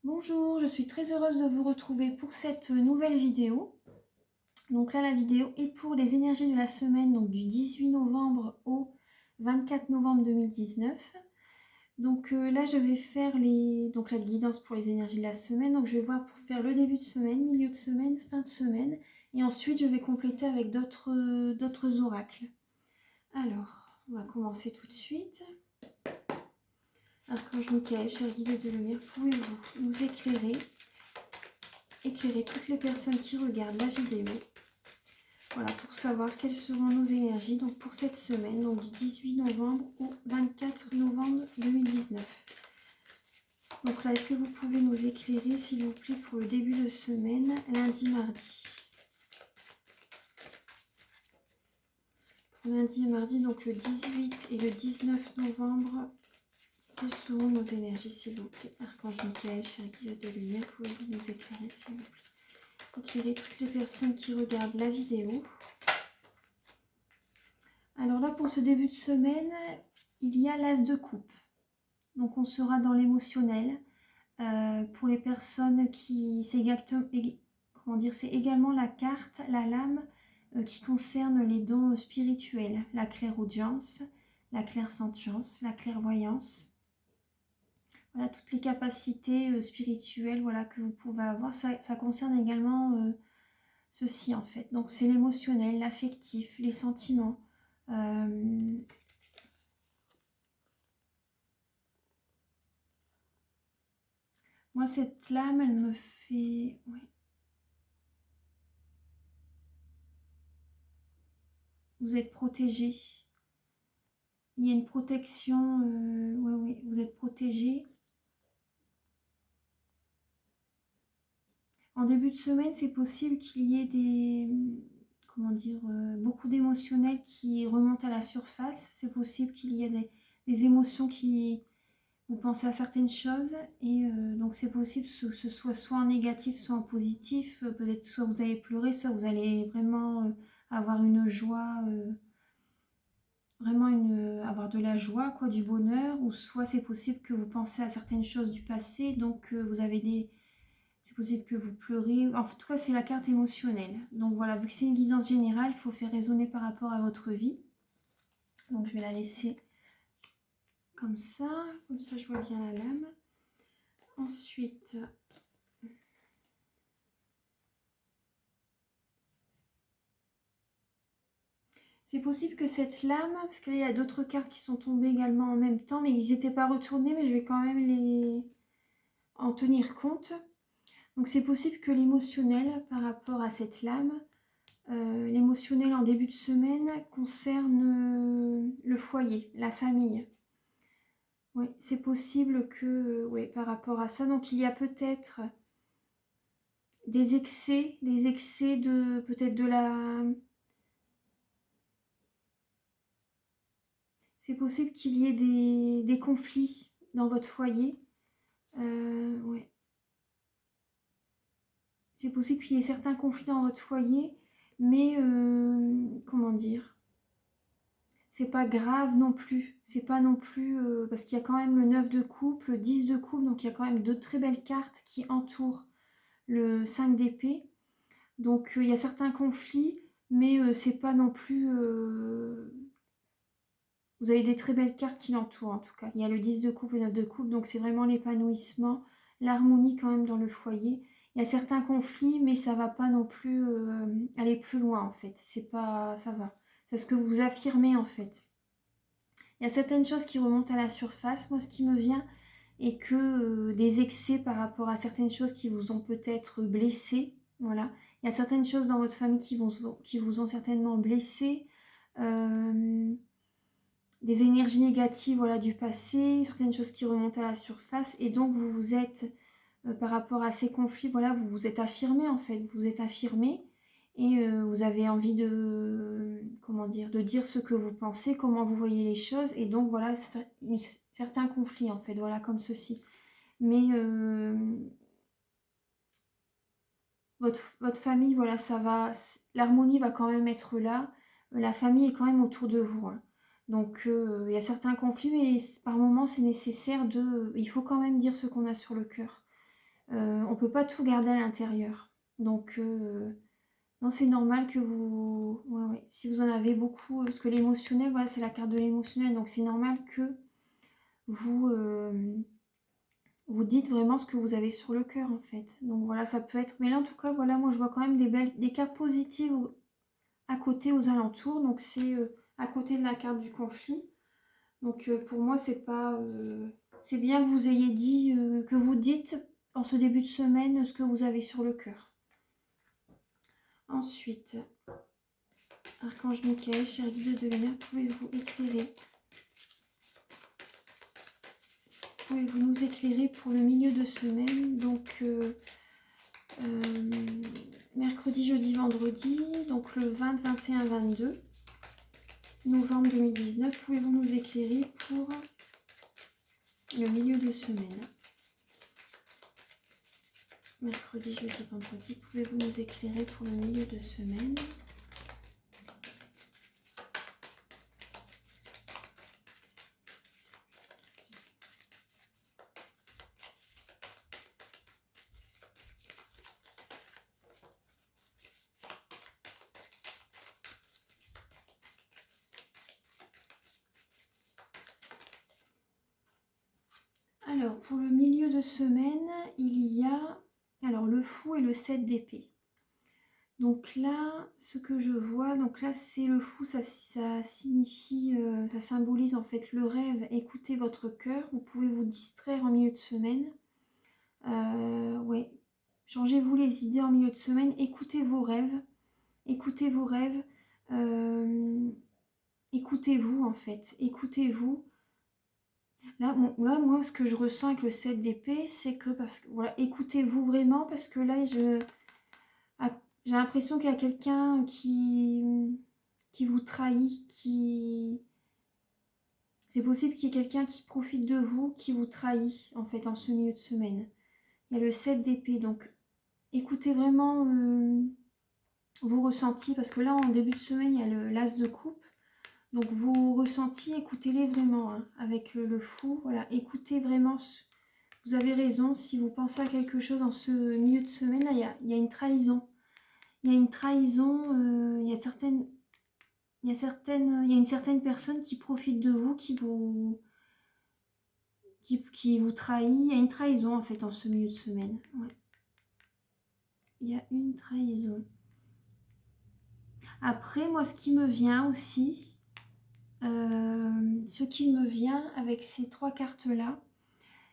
Bonjour, je suis très heureuse de vous retrouver pour cette nouvelle vidéo. Donc là, la vidéo est pour les énergies de la semaine, donc du 18 novembre au 24 novembre 2019. Donc là, je vais faire la guidance pour les énergies de la semaine. Donc je vais voir pour faire le début de semaine, milieu de semaine, fin de semaine. Et ensuite, je vais compléter avec d'autres oracles. Alors, on va commencer tout de suite. Archange Michael, cher guide de lumière, pouvez-vous nous éclairer toutes les personnes qui regardent la vidéo, voilà, pour savoir quelles seront nos énergies donc pour cette semaine, donc du 18 novembre au 24 novembre 2019. Donc là, est-ce que vous pouvez nous éclairer, s'il vous plaît, pour le début de semaine, lundi, mardi. Pour lundi et mardi, donc le 18 et le 19 novembre, quelles seront nos énergies, s'il vous plaît? Archange Michael, cher guide de lumière, pouvez-vous nous éclairer, s'il vous plaît? Éclairer toutes les personnes qui regardent la vidéo. Alors là, pour ce début de semaine, il y a l'As de coupe. Donc on sera dans l'émotionnel. Pour les personnes qui... C'est également la carte, la lame qui concerne les dons spirituels. La clairaudience, la clairsentience, la clairvoyance. Voilà, toutes les capacités spirituelles, voilà, que vous pouvez avoir. Ça concerne également ceci en fait. Donc c'est l'émotionnel, l'affectif, les sentiments. Moi, cette lame, elle me fait... Ouais. Vous êtes protégé. Il y a une protection. Ouais, vous êtes protégé. En début de semaine, c'est possible qu'il y ait des... Comment dire, beaucoup d'émotionnels qui remontent à la surface. C'est possible qu'il y ait des émotions qui... Vous pensez à certaines choses et donc c'est possible que ce soit en négatif, soit en positif. Peut-être soit vous allez pleurer, soit vous allez vraiment avoir une joie, avoir de la joie, quoi, du bonheur, ou soit c'est possible que vous pensez à certaines choses du passé, donc c'est possible que vous pleurez. En tout cas, c'est la carte émotionnelle. Donc voilà, vu que c'est une guidance générale, il faut faire raisonner par rapport à votre vie. Donc je vais la laisser comme ça je vois bien la lame. Ensuite, c'est possible que cette lame, parce qu'il y a d'autres cartes qui sont tombées également en même temps, mais ils n'étaient pas retournés, mais je vais quand même en tenir compte. Donc c'est possible que l'émotionnel par rapport à cette lame, l'émotionnel en début de semaine concerne le foyer, la famille. Oui, c'est possible que, oui, par rapport à ça, donc il y a peut-être des excès de peut-être de la... C'est possible qu'il y ait des conflits dans votre foyer. Ouais. C'est possible qu'il y ait certains conflits dans votre foyer, mais comment dire, c'est pas grave non plus. C'est pas non plus... parce qu'il y a quand même le 9 de coupe, le 10 de coupe, donc il y a quand même deux très belles cartes qui entourent le 5 d'épée. Donc il y a certains conflits, mais c'est pas non plus... Vous avez des très belles cartes qui l'entourent en tout cas. Il y a le 10 de coupe, le 9 de coupe, donc c'est vraiment l'épanouissement, l'harmonie quand même dans le foyer. Il y a certains conflits, mais ça va pas non plus aller plus loin en fait. C'est pas, ça va. C'est ce que vous affirmez en fait. Il y a certaines choses qui remontent à la surface. Moi, ce qui me vient est que des excès par rapport à certaines choses qui vous ont peut-être blessé. Voilà. Il y a certaines choses dans votre famille qui vous ont certainement blessé. Des énergies négatives, voilà, du passé, certaines choses qui remontent à la surface, et donc vous vous êtes, par rapport à ces conflits, voilà, vous vous êtes affirmé en fait, vous vous êtes affirmé, et vous avez envie de, comment dire, de dire ce que vous pensez, comment vous voyez les choses, et donc voilà, certains conflits en fait, voilà, comme ceci. Mais votre famille, voilà, ça va, l'harmonie va quand même être là, la famille est quand même autour de vous, hein. Donc il y a certains conflits, mais par moments c'est nécessaire il faut quand même dire ce qu'on a sur le cœur. On peut pas tout garder à l'intérieur. Donc, non, c'est normal que vous... Ouais, ouais. Si vous en avez beaucoup, parce que l'émotionnel, voilà, c'est la carte de l'émotionnel, donc c'est normal que vous, vous dites vraiment ce que vous avez sur le cœur, en fait. Donc voilà, ça peut être... Mais là, en tout cas, voilà, moi, je vois quand même des cartes positives à côté, aux alentours. Donc c'est à côté de la carte du conflit. Donc pour moi, c'est pas... c'est bien que vous ayez dit, que vous dites en ce début de semaine ce que vous avez sur le cœur. Ensuite, Archange Michael, cher guide de lumière, pouvez-vous éclairer? Pouvez-vous nous éclairer pour le milieu de semaine? Donc mercredi, jeudi, vendredi, donc le 20, 21, 22 novembre 2019. Pouvez-vous nous éclairer pour le milieu de semaine? Mercredi, jeudi, vendredi. Pouvez-vous nous éclairer pour le milieu de semaine? Alors, pour le milieu de semaine, il y a alors le fou et le 7 d'épée. Donc là, ce que je vois, donc là c'est le fou, ça signifie, ça symbolise en fait le rêve. Écoutez votre cœur, vous pouvez vous distraire en milieu de semaine. Ouais, changez-vous les idées en milieu de semaine, écoutez vos rêves, écoutez-vous en fait, écoutez-vous. Là, moi, ce que je ressens avec le 7 d'épée, c'est que, parce que, voilà, écoutez-vous vraiment, parce que là, j'ai l'impression qu'il y a quelqu'un qui vous trahit, c'est possible qu'il y ait quelqu'un qui profite de vous, qui vous trahit, en fait, en ce milieu de semaine. Il y a le 7 d'épée, donc écoutez vraiment vos ressentis, parce que là, en début de semaine, il y a l'as de coupe. Donc vos ressentis, écoutez-les vraiment, hein, avec le fou, voilà, écoutez vraiment. Vous avez raison, si vous pensez à quelque chose en ce milieu de semaine, là, il y a une trahison. Il y a une trahison, il y a une certaine personne qui profite de vous, qui vous trahit. Il y a une trahison, en fait, en ce milieu de semaine. Ouais. Il y a une trahison. Après, moi, ce qui me vient aussi, ce qui me vient avec ces trois cartes-là,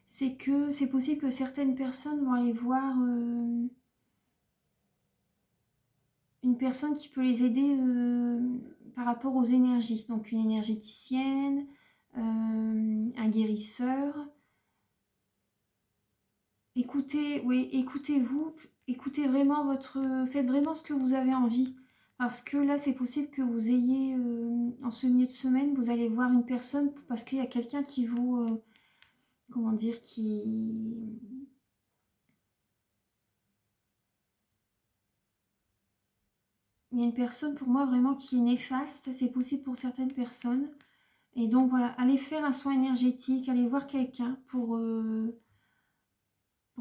c'est que c'est possible que certaines personnes vont aller voir une personne qui peut les aider par rapport aux énergies. Donc une énergéticienne, un guérisseur. Écoutez, oui, écoutez-vous, écoutez vraiment faites vraiment ce que vous avez envie. Parce que là, c'est possible que vous ayez, en ce milieu de semaine, vous allez voir une personne parce qu'il y a quelqu'un qui vous, comment dire, il y a une personne pour moi vraiment qui est néfaste, c'est possible pour certaines personnes. Et donc voilà, allez faire un soin énergétique, allez voir quelqu'un pour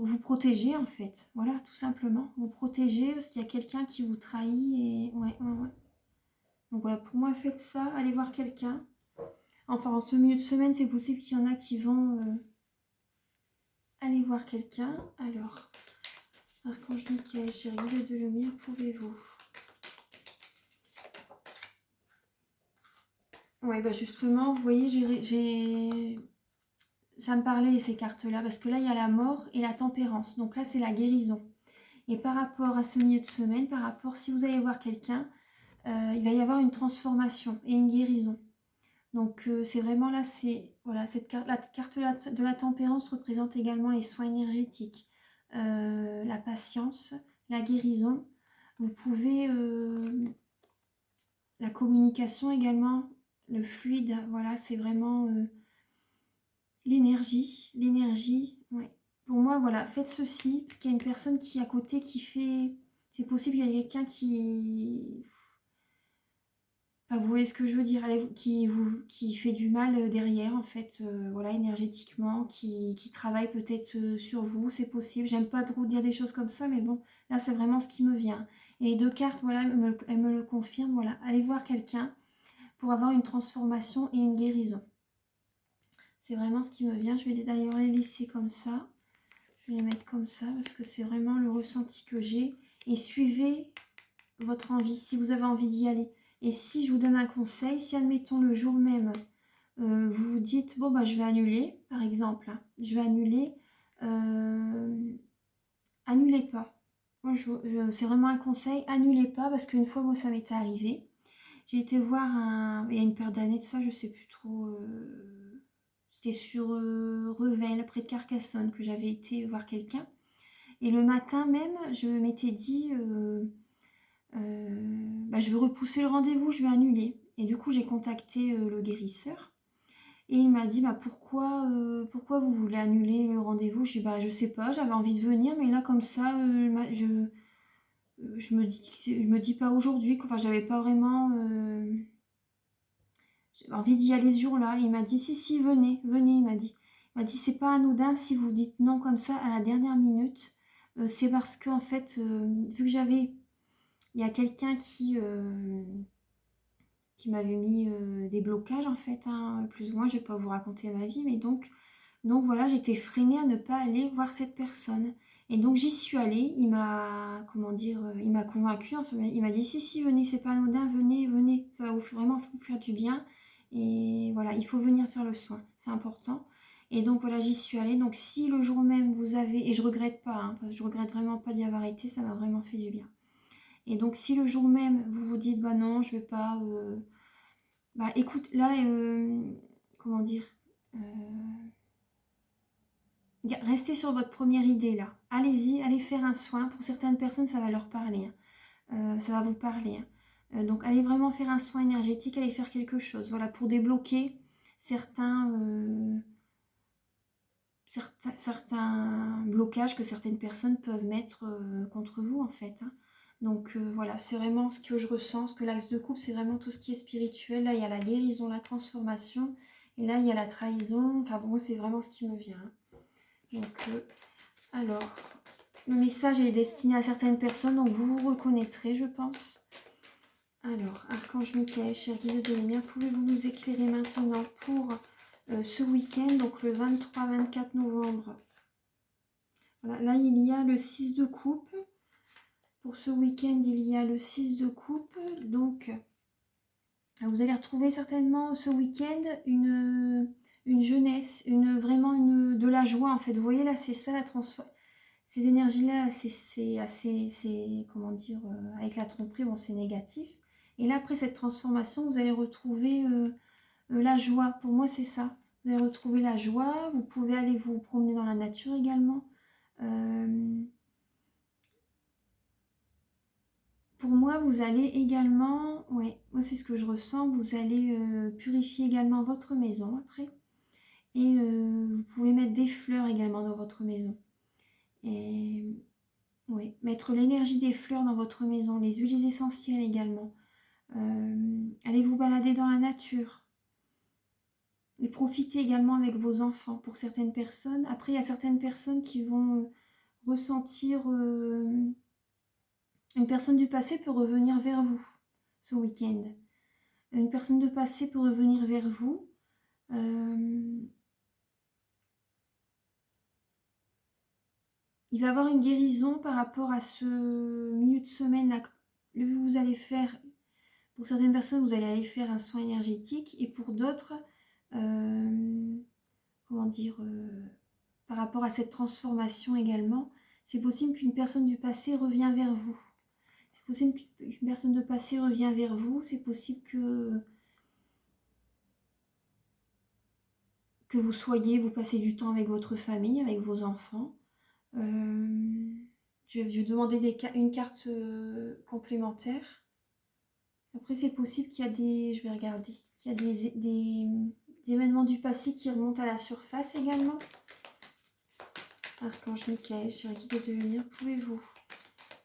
vous protéger en fait. Voilà, tout simplement. Vous protéger parce qu'il y a quelqu'un qui vous trahit et ouais, ouais, ouais. Donc voilà, pour moi, faites ça, allez voir quelqu'un. Enfin, en ce milieu de semaine, c'est possible qu'il y en a qui vont aller voir quelqu'un. Alors, Archange Michael, chéri guide de lumière, pouvez-vous? Ouais, bah justement, vous voyez, ça me parlait ces cartes-là, parce que là, il y a la mort et la tempérance. Donc là, c'est la guérison. Et par rapport à ce milieu de semaine, si vous allez voir quelqu'un, il va y avoir une transformation et une guérison. Donc c'est vraiment là, voilà, la carte de la tempérance représente également les soins énergétiques, la patience, la guérison. Vous pouvez, la communication également, le fluide, voilà, c'est vraiment l'énergie, ouais. Pour moi, voilà, faites ceci, parce qu'il y a une personne qui est à côté qui fait... C'est possible qu'il y ait quelqu'un Enfin, vous voyez ce que je veux dire, qui fait du mal derrière, en fait, voilà, énergétiquement, qui travaille peut-être sur vous, c'est possible. J'aime pas trop dire des choses comme ça, mais bon, là, c'est vraiment ce qui me vient. Et les 2 cartes, voilà, elles me le confirment, voilà. Allez voir quelqu'un pour avoir une transformation et une guérison. C'est vraiment ce qui me vient. Je vais d'ailleurs les laisser comme ça. Je vais les mettre comme ça parce que c'est vraiment le ressenti que j'ai. Et suivez votre envie, si vous avez envie d'y aller. Et si je vous donne un conseil, si admettons le jour même, vous vous dites, bon, bah, je vais annuler, par exemple, hein, je vais annuler, annulez pas. Moi, c'est vraiment un conseil, annulez pas, parce qu'une fois, moi, ça m'était arrivé. J'ai été voir il y a une paire d'années de ça, je sais plus trop, c'était sur Revel, près de Carcassonne, que j'avais été voir quelqu'un. Et le matin même, je m'étais dit, bah, je vais repousser le rendez-vous, je vais annuler. Et du coup, j'ai contacté le guérisseur. Et il m'a dit, bah, pourquoi vous voulez annuler le rendez-vous? Je dis, bah, je sais pas, j'avais envie de venir, mais là, comme ça, je me dis pas aujourd'hui, enfin, j'avais pas vraiment j'avais envie d'y aller ce jour-là. Il m'a dit, si, venez, venez, il m'a dit. Il m'a dit, c'est pas anodin si vous dites non comme ça à la dernière minute. C'est parce que, en fait, vu que il y a quelqu'un qui m'avait mis des blocages, en fait, hein, plus ou moins, je vais pas vous raconter ma vie, mais donc voilà, j'étais freinée à ne pas aller voir cette personne. Et donc j'y suis allée, il m'a, comment dire, il m'a convaincue, enfin, il m'a dit si, venez, c'est pas anodin, venez, venez, ça va vraiment vous faire du bien. Et voilà, il faut venir faire le soin, c'est important. Et donc voilà, j'y suis allée. Donc si le jour même vous avez, et je regrette pas, hein, parce que je regrette vraiment pas d'y avoir été, ça m'a vraiment fait du bien. Et donc si le jour même vous vous dites bah non, je vais pas, bah écoute, là, comment dire, euh, restez sur votre première idée là. Allez-y, allez faire un soin. Pour certaines personnes, ça va leur parler, hein. Ça va vous parler, hein. Donc allez vraiment faire un soin énergétique, allez faire quelque chose. Voilà, pour débloquer certains, certains blocages que certaines personnes peuvent mettre contre vous en fait, hein. Donc voilà, c'est vraiment ce que je ressens, ce que l'axe de couple, c'est vraiment tout ce qui est spirituel. Là, il y a la guérison, la transformation, et là, il y a la trahison. Enfin, bon, moi, c'est vraiment ce qui me vient, hein. Donc, alors, le message est destiné à certaines personnes, donc vous vous reconnaîtrez, je pense. Alors, Archange Michael, cher guide de lumière, pouvez-vous nous éclairer maintenant pour ce week-end, donc le 23-24 novembre. Voilà, là, il y a le 6 de coupe. Pour ce week-end, il y a le 6 de coupe. Donc, vous allez retrouver certainement ce week-end une jeunesse, vraiment de la joie, en fait. Vous voyez, là, c'est ça la transformation. Ces énergies-là, c'est assez, comment dire, avec la tromperie, bon, c'est négatif. Et là, après cette transformation, vous allez retrouver la joie. Pour moi, c'est ça. Vous allez retrouver la joie. Vous pouvez aller vous promener dans la nature également. Pour moi, vous allez également, ouais, moi c'est ce que je ressens, vous allez purifier également votre maison après. Et vous pouvez mettre des fleurs également dans votre maison. Et oui, mettre l'énergie des fleurs dans votre maison, les huiles essentielles également. Allez vous balader dans la nature. Et profitez également avec vos enfants pour certaines personnes. Après, il y a certaines personnes qui vont ressentir... une personne du passé peut revenir vers vous ce week-end. Une personne de passé peut revenir vers vous. Il va y avoir une guérison par rapport à ce milieu de semaine là. Vous allez faire, pour certaines personnes, vous allez aller faire un soin énergétique, et pour d'autres, comment dire, par rapport à cette transformation également, c'est possible qu'une personne du passé revient vers vous. C'est possible qu'une personne de passé revient vers vous. C'est possible que vous passez du temps avec votre famille, avec vos enfants. Je vais demander une carte complémentaire. Après, c'est possible qu'il y a je vais regarder, qu'il y a des événements du passé qui remontent à la surface également. Archange Michael, cher guide de lumière, pouvez-vous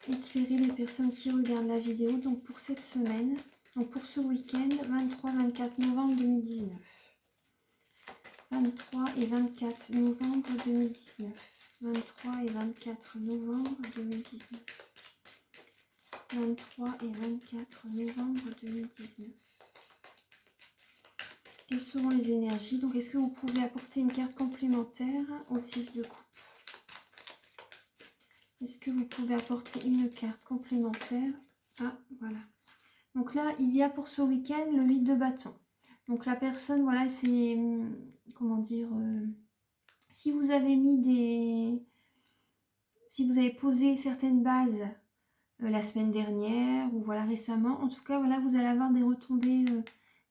éclairer les personnes qui regardent la vidéo donc pour cette semaine? Donc pour ce week-end, 23-24 novembre 2019. 23 et 24 novembre 2019. 23 et 24 novembre 2019. 23 et 24 novembre 2019. Quelles seront les énergies? Donc, est-ce que vous pouvez apporter une carte complémentaire au 6 de coupe? Est-ce que vous pouvez apporter une carte complémentaire? Ah, voilà. Donc là, il y a pour ce week-end le 8 de bâton. Donc la personne, voilà, c'est... Comment dire si vous avez mis des... Si vous avez posé certaines bases la semaine dernière ou voilà récemment, en tout cas, voilà, vous allez avoir des retombées,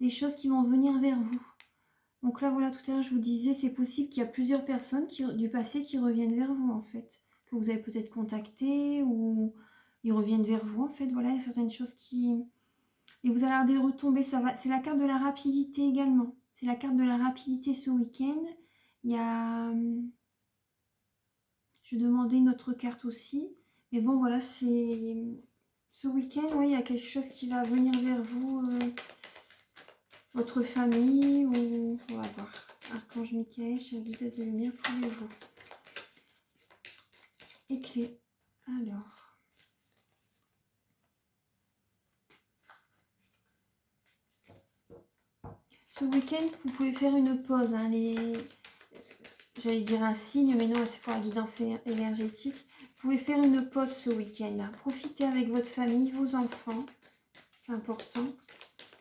des choses qui vont venir vers vous. Donc là, voilà, tout à l'heure, je vous disais, c'est possible qu'il y a plusieurs personnes du passé qui reviennent vers vous, en fait. Que vous avez peut-être contacté ou ils reviennent vers vous, en fait. Voilà, il y a certaines choses qui... Et vous allez avoir des retombées, ça va. C'est la carte de la rapidité également. C'est la carte de la rapidité ce week-end. Il y a... Je demandais une autre carte aussi. Mais bon, voilà, c'est... Ce week-end, oui, il y a quelque chose qui va venir vers vous... votre famille ou... On va voir. Archange Michael, cher guide de lumière, pouvez-vous éclairer? Alors... Ce week-end, vous pouvez faire une pause. Hein, j'allais dire un signe, mais non, c'est pour la guidance énergétique. Vous pouvez faire une pause ce week-end. Hein. Profitez avec votre famille, vos enfants. C'est important.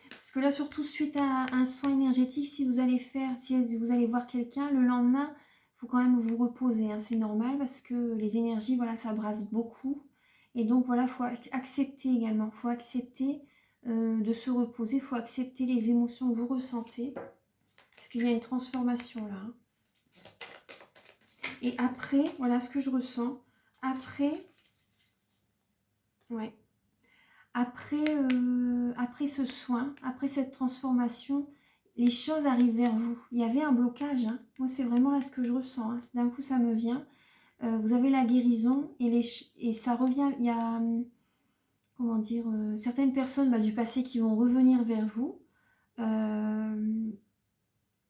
Parce que là, surtout suite à un soin énergétique, si vous allez voir quelqu'un, le lendemain, il faut quand même vous reposer. Hein, c'est normal parce que les énergies, voilà, ça brasse beaucoup. Et donc, voilà, il faut accepter également. Il faut accepter de se reposer. Il faut accepter les émotions que vous ressentez. Parce qu'il y a une transformation là. Hein. Et après, voilà ce que je ressens. Après, ouais. Après ce soin, après cette transformation, les choses arrivent vers vous. Il y avait un blocage. Hein. Moi, c'est vraiment là ce que je ressens. Hein. D'un coup, ça me vient. Vous avez la guérison et ça revient. Il y a, comment dire, certaines personnes du passé qui vont revenir vers vous.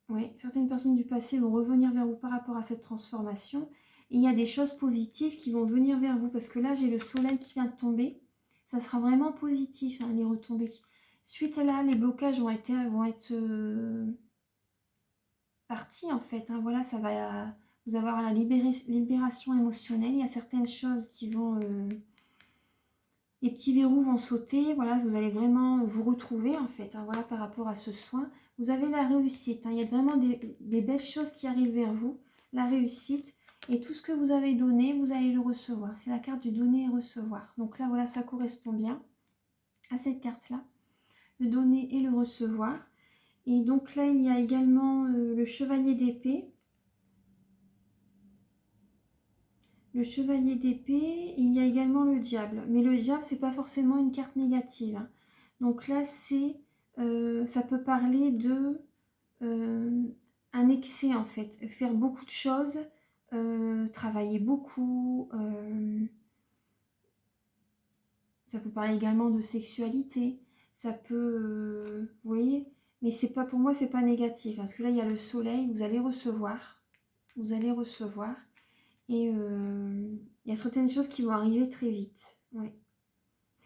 Oui, certaines personnes du passé vont revenir vers vous par rapport à cette transformation. Et il y a des choses positives qui vont venir vers vous. Parce que là, j'ai le soleil qui vient de tomber. Ça sera vraiment positif, hein, les retombées. Suite à là, les blocages vont être partis, en fait. Hein. Voilà, ça va vous avoir la libération émotionnelle. Il y a certaines choses qui vont... les petits verrous vont sauter. Voilà, vous allez vraiment vous retrouver, en fait. Hein, voilà, par rapport à ce soin. Vous avez la réussite. Hein. Il y a vraiment des belles choses qui arrivent vers vous. La réussite. Et tout ce que vous avez donné, vous allez le recevoir. C'est la carte du donner et recevoir. Donc là, voilà, ça correspond bien à cette carte-là. Le donner et le recevoir. Et donc là, il y a également le chevalier d'épée. Le chevalier d'épée, il y a également le diable. Mais le diable, c'est pas forcément une carte négative. Hein. Donc là, ça peut parler de un excès en fait. Faire beaucoup de choses, travailler beaucoup. Ça peut parler également de sexualité. Ça peut, vous voyez, mais c'est pas, pour moi, c'est pas négatif. Parce que là, il y a le soleil, vous allez recevoir. Vous allez recevoir. Et il y a certaines choses qui vont arriver très vite. Ouais.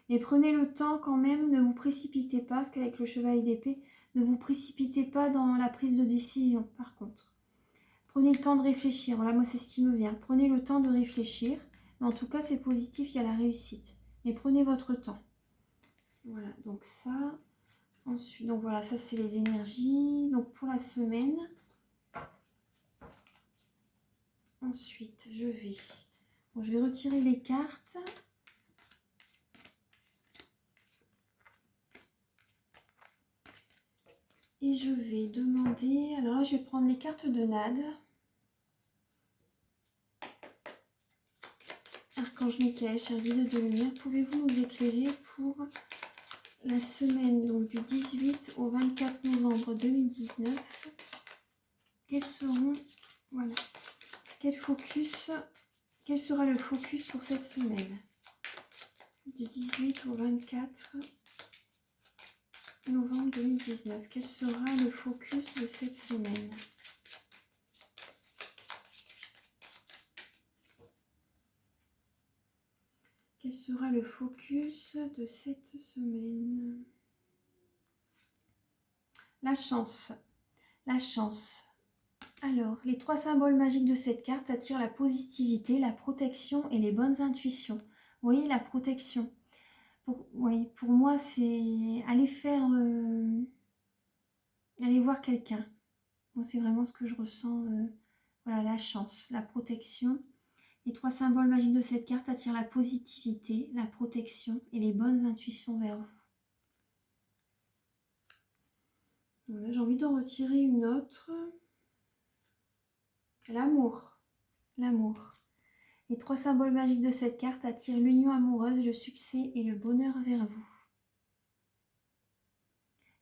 Mais prenez le temps quand même, ne vous précipitez pas, parce qu'avec le cheval d'épée, ne vous précipitez pas dans la prise de décision, par contre. Prenez le temps de réfléchir. Voilà, moi, c'est ce qui me vient. Prenez le temps de réfléchir. Mais en tout cas, c'est positif, il y a la réussite. Mais prenez votre temps. Voilà, donc ça. Ensuite, donc voilà, ça, c'est les énergies. Donc, pour la semaine. Ensuite, je vais retirer les cartes. Et je vais demander... Alors là, je vais prendre les cartes de Nade. Archange Michael, cher guide de lumière, pouvez-vous nous éclairer pour la semaine donc, du 18 au 24 novembre 2019? Quels seront... Voilà. Quel sera le focus pour cette semaine? Du 18 au 24 novembre 2019. Quel sera le focus de cette semaine? Quel sera le focus de cette semaine? La chance. La chance. Alors, les 3 symboles magiques de cette carte attirent la positivité, la protection et les bonnes intuitions. Vous voyez, la protection. Oui, pour moi, c'est aller faire... aller voir quelqu'un. Moi, c'est vraiment ce que je ressens. Voilà, la chance, la protection. Les 3 symboles magiques de cette carte attirent la positivité, la protection et les bonnes intuitions vers vous. Voilà, j'ai envie d'en retirer une autre. L'amour. L'amour. Les 3 symboles magiques de cette carte attirent l'union amoureuse, le succès et le bonheur vers vous.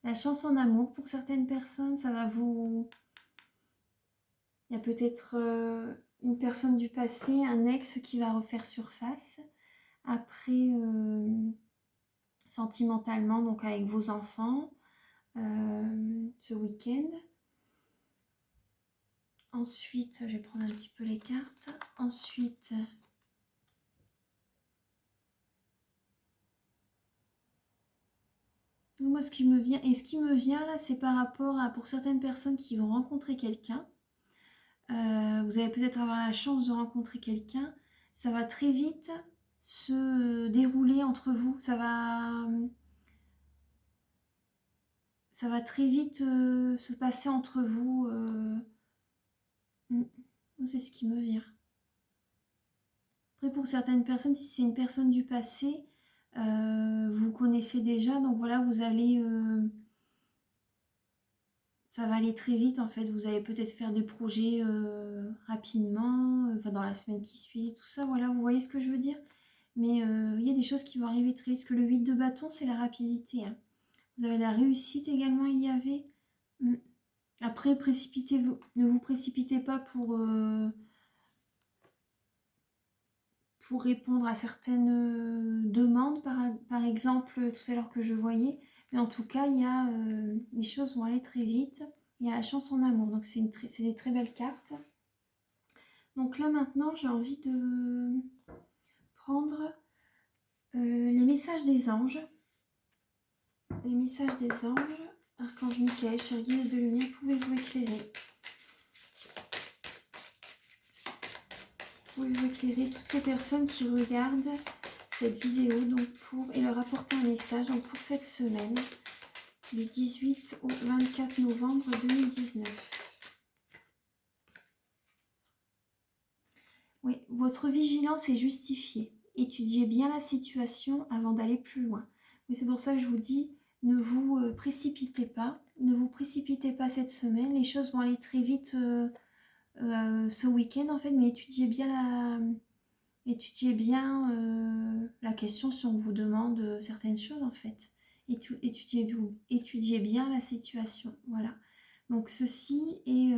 La chance en amour, pour certaines personnes, ça va vous... Il y a peut-être une personne du passé, un ex qui va refaire surface. Après, sentimentalement, donc avec vos enfants, ce week-end. Ensuite, je vais prendre un petit peu les cartes. Ensuite, moi, ce qui me vient là, c'est par rapport à, pour certaines personnes qui vont rencontrer quelqu'un. Vous allez peut-être avoir la chance de rencontrer quelqu'un. Ça va très vite se dérouler entre vous. Ça va très vite se passer entre vous. C'est ce qui me vient. Après, pour certaines personnes, si c'est une personne du passé, vous connaissez déjà, donc voilà, vous allez... ça va aller très vite en fait, vous allez peut-être faire des projets rapidement, enfin dans la semaine qui suit, tout ça, voilà, vous voyez ce que je veux dire. Mais il y a des choses qui vont arriver très vite, parce que le 8 de bâton, c'est la rapidité. Hein. Vous avez la réussite également, il y avait. Après, ne vous précipitez pas pour répondre à certaines demandes, par exemple, tout à l'heure que je voyais. Mais en tout cas, les choses vont aller très vite. Il y a la chance en amour, donc c'est des très belles cartes. Donc là, maintenant, j'ai envie de prendre les messages des anges. Les messages des anges. Archange Michael, cher guide de lumière, pouvez-vous éclairer? Pouvez-vous éclairer toutes les personnes qui regardent cette vidéo et leur apporter un message pour cette semaine du 18 au 24 novembre 2019. Oui, votre vigilance est justifiée. Étudiez bien la situation avant d'aller plus loin. Oui, c'est pour ça que je vous dis, ne vous précipitez pas. Ne vous précipitez pas cette semaine. Les choses vont aller très vite ce week-end en fait, mais étudiez bien la question si on vous demande certaines choses en fait. Étudiez bien la situation. Voilà. Donc ceci est...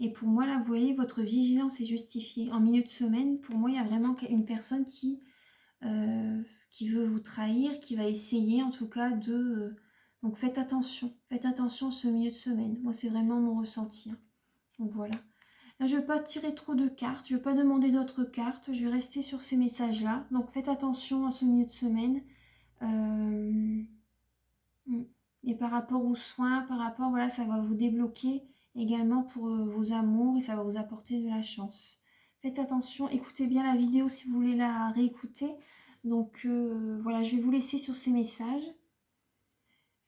Et pour moi, là, vous voyez, votre vigilance est justifiée. En milieu de semaine, pour moi, il y a vraiment une personne qui veut vous trahir, qui va essayer en tout cas de... donc faites attention ce milieu de semaine. Moi, c'est vraiment mon ressenti. Hein. Donc voilà. Là, je ne vais pas tirer trop de cartes, je ne vais pas demander d'autres cartes, je vais rester sur ces messages-là. Donc faites attention à ce milieu de semaine. Et par rapport aux soins, voilà, ça va vous débloquer également pour vos amours et ça va vous apporter de la chance. Faites attention, écoutez bien la vidéo si vous voulez la réécouter. Donc voilà, je vais vous laisser sur ces messages.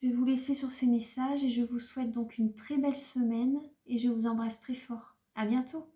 Je vais vous laisser sur ces messages et je vous souhaite donc une très belle semaine et je vous embrasse très fort. À bientôt.